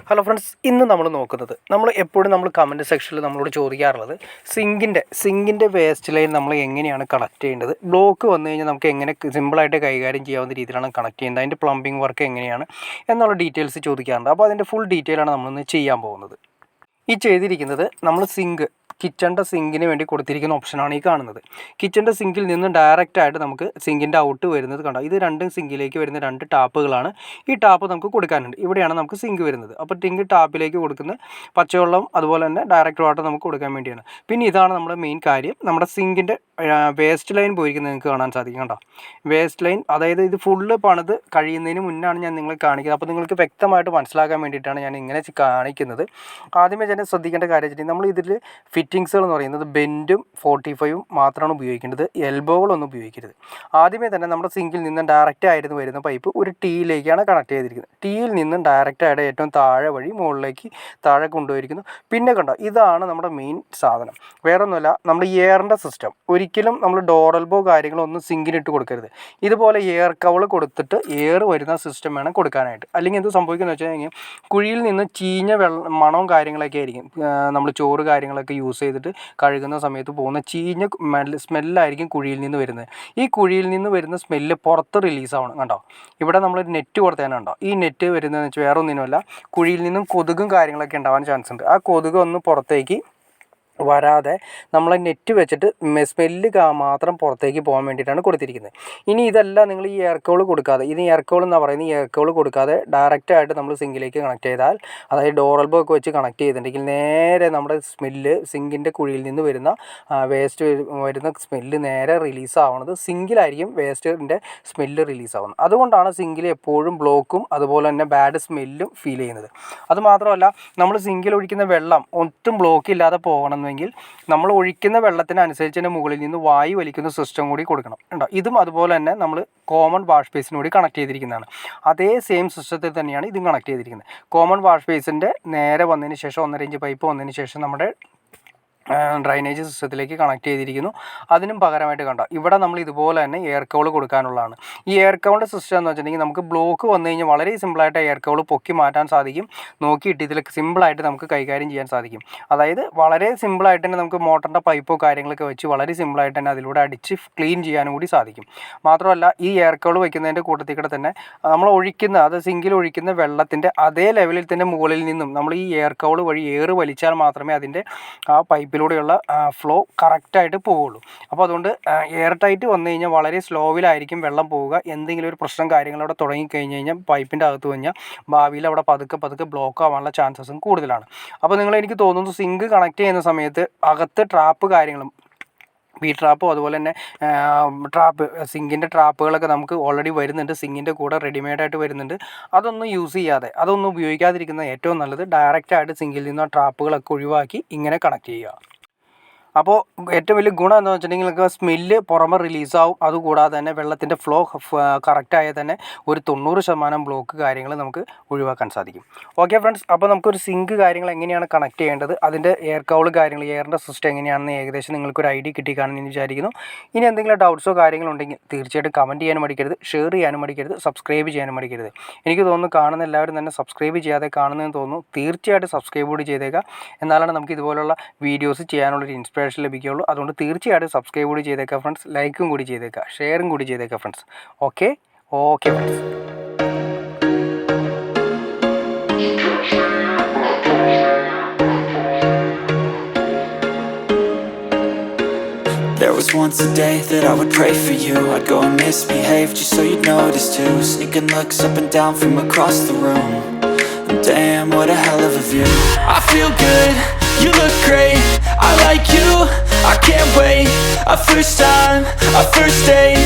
Hello friends, ഇന്ന് നമ്മൾ നോക്കുന്നത് എപ്പോഴും കമൻറ്റ് സെക്ഷനിൽ നമ്മളോട് ചോദിക്കാറുള്ളത് സിങ്കിൻ്റെ വേസ്റ്റ് ലൈൻ നമ്മൾ എങ്ങനെയാണ് കണക്ട് ചെയ്യേണ്ടത്. ബ്ലോക്ക് വന്നു കഴിഞ്ഞാൽ നമുക്ക് എങ്ങനെ സിമ്പിളായിട്ട് കൈകാര്യം ചെയ്യാവുന്ന രീതിയിലാണ് കണക്ട് ചെയ്യുന്നത്, അതിൻ്റെ പ്ലംബിംഗ് വർക്ക് എങ്ങനെയാണ് എന്നുള്ള ഡീറ്റെയിൽസ് ചോദിക്കാറുണ്ട്. അപ്പോൾ അതിൻ്റെ ഫുൾ ഡീറ്റെയിലാണ് നമ്മളിന്ന് ചെയ്യാൻ പോകുന്നത്. ഈ ചെയ്തിരിക്കുന്നത് നമ്മൾ കിച്ചണിൻ്റെ സിങ്കിന് വേണ്ടി കൊടുത്തിരിക്കുന്ന ഓപ്ഷനാണ് ഈ കാണുന്നത്. കിച്ചണിൻ്റെ സിങ്കിൽ നിന്ന് ഡയറക്റ്റായിട്ട് നമുക്ക് സിങ്കിൻ്റെ ഔട്ട് വരുന്നത് കണ്ടോ. ഇത് രണ്ടും സിങ്കിലേക്ക് വരുന്ന രണ്ട് ടാപ്പുകളാണ്. ഈ ടാപ്പ് നമുക്ക് കൊടുക്കാനുണ്ട്. ഇവിടെയാണ് നമുക്ക് സിങ്ക് വരുന്നത്. അപ്പോൾ ടാപ്പിലേക്ക് കൊടുക്കുന്ന പച്ചവെള്ളം അതുപോലെ തന്നെ ഡയറക്റ്റ് വാട്ടർ നമുക്ക് കൊടുക്കാൻ വേണ്ടിയാണ്. പിന്നെ ഇതാണ് നമ്മുടെ മെയിൻ കാര്യം. നമ്മുടെ സിങ്കിൻ്റെ വേസ്റ്റ് ലൈൻ പോയിരിക്കുന്നത് നിങ്ങൾക്ക് കാണാൻ സാധിക്കും കണ്ടോ. വേസ്റ്റ് ലൈൻ, അതായത് ഇത് ഫുള്ള് പണിത് കഴിയുന്നതിന് മുന്നാണ് ഞാൻ നിങ്ങളെ കാണിക്കുന്നത്. അപ്പോൾ നിങ്ങൾക്ക് വ്യക്തമായിട്ട് മനസ്സിലാക്കാൻ വേണ്ടിയിട്ടാണ് ഞാൻ ഇങ്ങനെ കാണിക്കുന്നത്. ആദ്യമേ തന്നെ ശ്രദ്ധിക്കേണ്ട കാര്യം വെച്ചിട്ടുണ്ടെങ്കിൽ നമ്മൾ ഇതിൽ ഫിറ്റിങ്സുകൾ എന്ന് പറയുന്നത് ബെൻഡും 45ഉം മാത്രമാണ് ഉപയോഗിക്കേണ്ടത്. എൽബോകളൊന്നും ഉപയോഗിക്കരുത്. ആദ്യമേ തന്നെ നമ്മുടെ സിങ്കിൽ നിന്ന് ഡയറക്റ്റ് ആയിരുന്നു വരുന്ന പൈപ്പ് ഒരു ടീയിലേക്കാണ് കണക്ട് ചെയ്തിരിക്കുന്നത്. ടീയിൽ നിന്നും ഡയറക്റ്റായിട്ട് ഏറ്റവും താഴെ വഴി മുകളിലേക്ക് താഴെ കൊണ്ടുപോയിരിക്കുന്നു. പിന്നെ കണ്ടോ, ഇതാണ് നമ്മുടെ മെയിൻ സാധനം. വേറൊന്നുമല്ല, നമ്മുടെ എയറിൻ്റെ സിസ്റ്റം. ഒരിക്കലും നമ്മൾ ഡോർ എൽബോ കാര്യങ്ങളൊന്നും സിങ്കിനിട്ട് കൊടുക്കരുത്. ഇതുപോലെ എയർ കവൾ കൊടുത്തിട്ട് എയർ വരുന്ന സിസ്റ്റം വേണം കൊടുക്കാനായിട്ട്. അല്ലെങ്കിൽ എന്ത് സംഭവിക്കുന്നത് വെച്ച് കഴിഞ്ഞാൽ കുഴിയിൽ നിന്ന് ചീഞ്ഞ മണവും കാര്യങ്ങളൊക്കെ ആയിരിക്കും. നമ്മൾ ചോറ് കാര്യങ്ങളൊക്കെ യൂസ് ചെയ്തിട്ട് കഴുകുന്ന സമയത്ത് പോകുന്ന ചീഞ്ഞ സ്മെല്ലായിരിക്കും കുഴിയിൽ നിന്ന് വരുന്നത്. ഈ കുഴിയിൽ നിന്ന് വരുന്ന സ്മെല്ല് പുറത്ത് റിലീസാവണം കണ്ടോ. ഇവിടെ നമ്മൾ നെറ്റ് കൊടുത്തതിന് കണ്ടോ. ഈ നെറ്റ് വരുന്നതെന്ന് വെച്ചാൽ വേറെ ഒന്നിനുമല്ല, കുഴിയിൽ നിന്നും കൊതുകും കാര്യങ്ങളൊക്കെ ഉണ്ടാവാൻ ചാൻസ് ഉണ്ട്. ആ കൊതുക് ഒന്ന് പുറത്തേക്ക് വരാതെ നമ്മൾ നെറ്റ് വെച്ചിട്ട് സ്മെല്ല് മാത്രം പുറത്തേക്ക് പോകാൻ വേണ്ടിയിട്ടാണ് കൊടുത്തിരിക്കുന്നത്. ഇനി ഇതെല്ലാം നിങ്ങൾ ഈ എയർ കവൾ കൊടുക്കാതെ, ഇത് എയർ കവൾ എന്നാണ് പറയുന്നത്, എയർ കവൾ കൊടുക്കാതെ ഡയറക്റ്റായിട്ട് നമ്മൾ സിങ്കിലേക്ക് കണക്ട് ചെയ്താൽ, അതായത് ഡോർ എൽബോ ഒക്കെ വെച്ച് കണക്ട് ചെയ്തിട്ടുണ്ടെങ്കിൽ നേരെ നമ്മുടെ സ്മെല്ല് സിങ്കിൻ്റെ കുഴിയിൽ നിന്ന് വരുന്ന വേസ്റ്റ് വരുന്ന സ്മെല്ല് നേരെ റിലീസാവുന്നത് സിങ്കിലായിരിക്കും. വേസ്റ്റിൻ്റെ സ്മെല്ല് റിലീസാവുന്നത്. അതുകൊണ്ടാണ് സിങ്കിൽ എപ്പോഴും ബ്ലോക്കും അതുപോലെ തന്നെ ബാഡ് സ്മെല്ലും ഫീൽ ചെയ്യുന്നത്. അതുമാത്രമല്ല, നമ്മൾ സിങ്കിൽ ഒഴിക്കുന്ന വെള്ളം ഒട്ടും ബ്ലോക്ക് ഇല്ലാതെ പോകണം െങ്കിൽ നമ്മൾ ഒഴിക്കുന്ന വെള്ളത്തിനനുസരിച്ച് തന്നെ മുകളിൽ നിന്ന് വായു വലിക്കുന്ന സിസ്റ്റം കൂടി കൊടുക്കണം ഉണ്ടോ. ഇതും അതുപോലെ തന്നെ നമ്മൾ കോമൺ വാഷ് ബേസിനോട് കണക്ട് ചെയ്തിരിക്കുന്നതാണ്. അതേ സെയിം സിസ്റ്റത്തിൽ തന്നെയാണ് ഇതും കണക്ട് ചെയ്തിരിക്കുന്നത്. കോമൺ വാഷ് ബേസിൻ്റെ നേരെ വന്നതിന് ശേഷം 1.5 ഇഞ്ച് പൈപ്പ് വന്നതിന് ശേഷം നമ്മുടെ ഡ്രൈനേജ് സിസ്റ്റത്തിലേക്ക് കണക്ട് ചെയ്തിരിക്കുന്നു. അതിനും പകരമായിട്ട് കണ്ടോ, ഇവിടെ നമ്മൾ ഇതുപോലെ തന്നെ എയർ കവൾ കൊടുക്കാനുള്ളതാണ്. ഈ എയർ കവളിൻ്റെ സിസ്റ്റം എന്ന് വെച്ചിട്ടുണ്ടെങ്കിൽ നമുക്ക് ബ്ലോക്ക് വന്നു കഴിഞ്ഞാൽ വളരെ സിമ്പിളായിട്ട് എയർ കവൾ പൊക്കി മാറ്റാൻ സാധിക്കും. നോക്കിയിട്ട് ഇതിൽ സിമ്പിളായിട്ട് നമുക്ക് കൈകാര്യം ചെയ്യാൻ സാധിക്കും. അതായത് വളരെ സിമ്പിളായിട്ട് തന്നെ നമുക്ക് മോട്ടറിൻ്റെ പൈപ്പോ കാര്യങ്ങളൊക്കെ വെച്ച് വളരെ സിമ്പിളായിട്ട് തന്നെ അതിലൂടെ അടിച്ച് ക്ലീൻ ചെയ്യാനും കൂടി സാധിക്കും. മാത്രമല്ല, ഈ എയർ കവൾ വയ്ക്കുന്നതിൻ്റെ കൂട്ടത്തിൽ കൂടെ തന്നെ നമ്മൾ ഒഴിക്കുന്ന, അത് സിങ്കിൽ ഒഴിക്കുന്ന വെള്ളത്തിൻ്റെ അതേ ലെവലിൽ തന്നെ മുകളിൽ നിന്നും നമ്മൾ ഈ എയർ കവൾ വഴി എയർ വലിച്ചാൽ മാത്രമേ അതിൻ്റെ ആ പൈപ്പിലൂടെയുള്ള ഫ്ലോ കറക്റ്റായിട്ട് പോവുള്ളൂ. അപ്പോൾ അതുകൊണ്ട് എയർ ടൈറ്റ് വന്നു കഴിഞ്ഞാൽ വളരെ സ്ലോവിലായിരിക്കും വെള്ളം പോവുക. എന്തെങ്കിലും ഒരു പ്രശ്നം കാര്യങ്ങളവിടെ തുടങ്ങിക്കഴിഞ്ഞ് കഴിഞ്ഞാൽ പൈപ്പിൻ്റെ അകത്ത് കഴിഞ്ഞാൽ ഭാവിയിൽ അവിടെ പതുക്കെ ബ്ലോക്ക് ആവാനുള്ള ചാൻസസും കൂടുതലാണ്. അപ്പോൾ എനിക്ക് തോന്നുന്നു സിങ്ക് കണക്ട് ചെയ്യുന്ന സമയത്ത് അകത്ത് ട്രാപ്പ് കാര്യങ്ങളും ട്രാപ്പോ അതുപോലെ തന്നെ സിങ്കിൻ്റെ ട്രാപ്പുകളൊക്കെ നമുക്ക് ഓൾറെഡി വരുന്നുണ്ട്. സിങ്കിൻ്റെ കൂടെ റെഡിമെയ്ഡായിട്ട് വരുന്നുണ്ട്. അതൊന്നും യൂസ് ചെയ്യാതെ, അതൊന്നും ഉപയോഗിക്കാതിരിക്കുന്നത് ഏറ്റവും നല്ലത്. ഡയറക്റ്റായിട്ട് സിങ്കിൽ നിന്ന് ആ ട്രാപ്പുകളൊക്കെ ഒഴിവാക്കി ഇങ്ങനെ കണക്ട് ചെയ്യുക. അപ്പോൾ ഏറ്റവും വലിയ ഗുണം എന്താണെന്ന് വെച്ചിട്ടുണ്ടെങ്കിൽ നിങ്ങൾക്ക് സ്മെല്ല് പുറമെ റിലീസാവും. അതുകൂടാതെ തന്നെ വെള്ളത്തിൻ്റെ ഫ്ലോ കറക്റ്റായാൽ തന്നെ ഒരു 90% ബ്ലോക്ക് കാര്യങ്ങൾ നമുക്ക് ഒഴിവാക്കാൻ സാധിക്കും. ഓക്കെ ഫ്രണ്ട്സ്, അപ്പോൾ നമുക്കൊരു സിങ്ക് കാര്യങ്ങൾ എങ്ങനെയാണ് കണക്ട് ചെയ്യേണ്ടത്, അതിൻ്റെ എയർ കവൾ കാര്യങ്ങൾ, എയറിൻ്റെ സിസ്റ്റം എങ്ങനെയാണെന്ന് ഏകദേശം നിങ്ങൾക്കൊരു ഐഡിയ കിട്ടിക്കാണെന്ന് വിചാരിക്കുന്നു. ഇനി എന്തെങ്കിലും ഡൗട്ട്സോ കാര്യങ്ങളുണ്ടെങ്കിൽ തീർച്ചയായിട്ടും കമൻറ്റ് ചെയ്യാനും മടിക്കരുത്, ഷെയർ ചെയ്യാനും മടിക്കരുത്, സബ്സ്ക്രൈബ് ചെയ്യാനും മടിക്കരുത്. എനിക്ക് തോന്നുന്നു കാണുന്ന എല്ലാവരും തന്നെ സബ്സ്ക്രൈബ് ചെയ്യാതെ കാണുന്നതെന്ന് തോന്നുന്നു. തീർച്ചയായിട്ടും സബ്സ്ക്രൈബ് കൂടി ചെയ്തേക്കുക. എന്നാലാണ് നമുക്ക് ഇതുപോലുള്ള വീഡിയോസ് ചെയ്യാനുള്ളൊരു ഇൻസ്പിറേഷൻ ലഭിക്കുകയുള്ളൂ. അതുകൊണ്ട് തീർച്ചയായിട്ടും സബ്സ്ക്രൈബ് കൂടി ചെയ്തേക്കുക ഫ്രണ്ട്സ്, ലൈക്കും കൂടി ചെയ്തേക്കുക, ഷെയറും കൂടി ചെയ്തേക്കുക friends. Okay friends. There was once a day that I would pray for you. I'd go and misbehave just so you'd notice too. Sneaking looks up and down from across the room. And damn, what a hell of a view. I feel good, you look great, I like you, I can't wait. A first time, a first date,